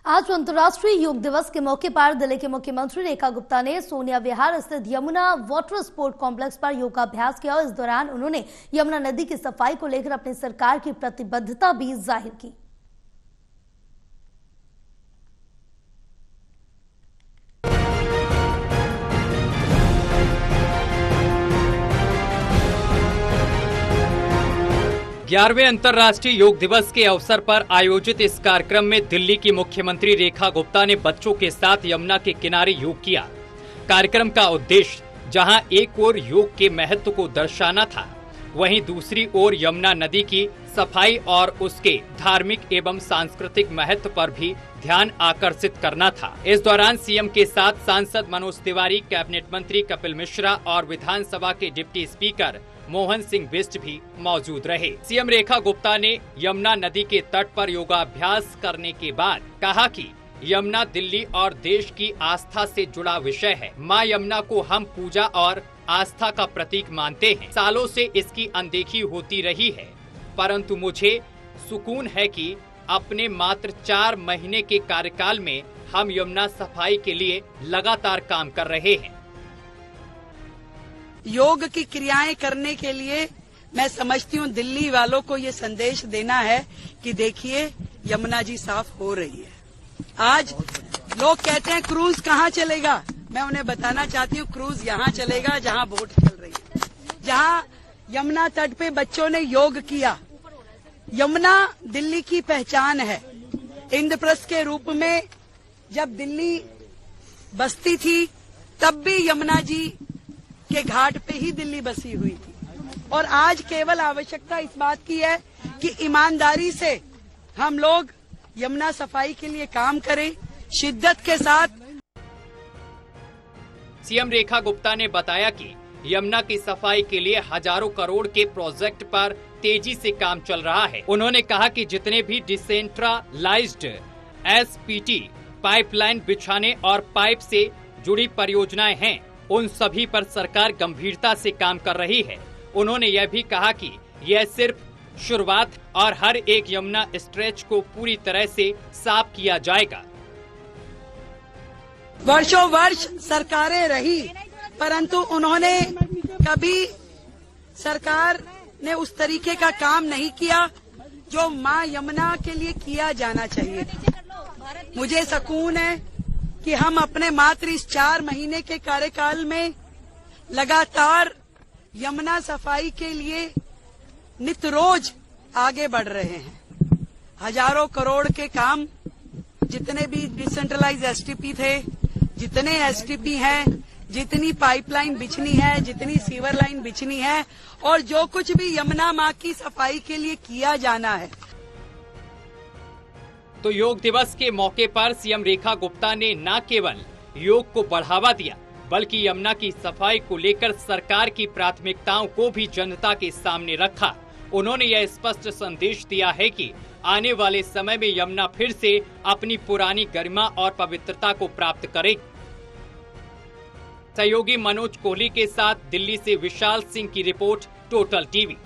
आज अंतर्राष्ट्रीय योग दिवस के मौके पर दिल्ली के मुख्यमंत्री रेखा गुप्ता ने सोनिया विहार स्थित यमुना वाटर स्पोर्ट कॉम्प्लेक्स पर योगाभ्यास किया और इस दौरान उन्होंने यमुना नदी की सफाई को लेकर अपनी सरकार की प्रतिबद्धता भी जाहिर की। 11वें अंतर्राष्ट्रीय योग दिवस के अवसर पर आयोजित इस कार्यक्रम में दिल्ली की मुख्यमंत्री रेखा गुप्ता ने बच्चों के साथ यमुना के किनारे योग किया। कार्यक्रम का उद्देश्य जहां एक ओर योग के महत्व को दर्शाना था, वहीं दूसरी ओर यमुना नदी की सफाई और उसके धार्मिक एवं सांस्कृतिक महत्व पर भी ध्यान आकर्षित करना था। इस दौरान सीएम के साथ सांसद मनोज तिवारी, कैबिनेट मंत्री कपिल मिश्रा और विधानसभा के डिप्टी स्पीकर मोहन सिंह बिष्ट भी मौजूद रहे। सीएम रेखा गुप्ता ने यमुना नदी के तट पर योगाभ्यास करने के बाद कहा कि यमुना दिल्ली और देश की आस्था से जुड़ा विषय है। मां यमुना को हम पूजा और आस्था का प्रतीक मानते हैं। सालों से इसकी अनदेखी होती रही है, परंतु मुझे सुकून है कि अपने मात्र 4 महीने के कार्यकाल में हम यमुना सफाई के लिए लगातार काम कर रहे हैं। योग की क्रियाएं करने के लिए मैं समझती हूँ दिल्ली वालों को ये संदेश देना है कि देखिए यमुना जी साफ हो रही है। आज लोग कहते हैं क्रूज कहाँ चलेगा, मैं उन्हें बताना चाहती हूँ क्रूज यहाँ चलेगा जहाँ बोट चल रही है, जहाँ यमुना तट पे बच्चों ने योग किया। यमुना दिल्ली की पहचान है। इंद्रप्रस्थ के रूप में जब दिल्ली बसती थी तब भी यमुना जी के घाट पे ही दिल्ली बसी हुई थी और आज केवल आवश्यकता इस बात की है कि ईमानदारी से हम लोग यमुना सफाई के लिए काम करें, शिद्दत के साथ। सीएम रेखा गुप्ता ने बताया कि यमुना की सफाई के लिए हजारों करोड़ के प्रोजेक्ट पर तेजी से काम चल रहा है। उन्होंने कहा कि जितने भी डिसेंट्रलाइज्ड एसपीटी पाइपलाइन बिछाने और पाइप से जुड़ी परियोजनाएं हैं, उन सभी पर सरकार गंभीरता से काम कर रही है। उन्होंने यह भी कहा कि यह सिर्फ शुरुआत और हर एक यमुना स्ट्रेच को पूरी तरह से साफ किया जाएगा। वर्षों वर्ष सरकारें रही, परंतु उन्होंने कभी सरकार ने उस तरीके का काम नहीं किया जो मां यमुना के लिए किया जाना चाहिए। मुझे सुकून है कि हम अपने मात्र इस 4 महीने के कार्यकाल में लगातार यमुना सफाई के लिए नित रोज आगे बढ़ रहे हैं। हजारों करोड़ के काम, जितने भी डिसेंट्रलाइज एसटीपी थे, जितने एसटीपी हैं, जितनी पाइपलाइन बिछनी है, जितनी सीवर लाइन बिछनी है और जो कुछ भी यमुना माँ की सफाई के लिए किया जाना है। तो योग दिवस के मौके पर सीएम रेखा गुप्ता ने न केवल योग को बढ़ावा दिया, बल्कि यमुना की सफाई को लेकर सरकार की प्राथमिकताओं को भी जनता के सामने रखा। उन्होंने यह स्पष्ट संदेश दिया है कि आने वाले समय में यमुना फिर से अपनी पुरानी गरिमा और पवित्रता को प्राप्त करेगी। सहयोगी मनोज कोहली के साथ दिल्ली से विशाल सिंह की रिपोर्ट, टोटल टीवी।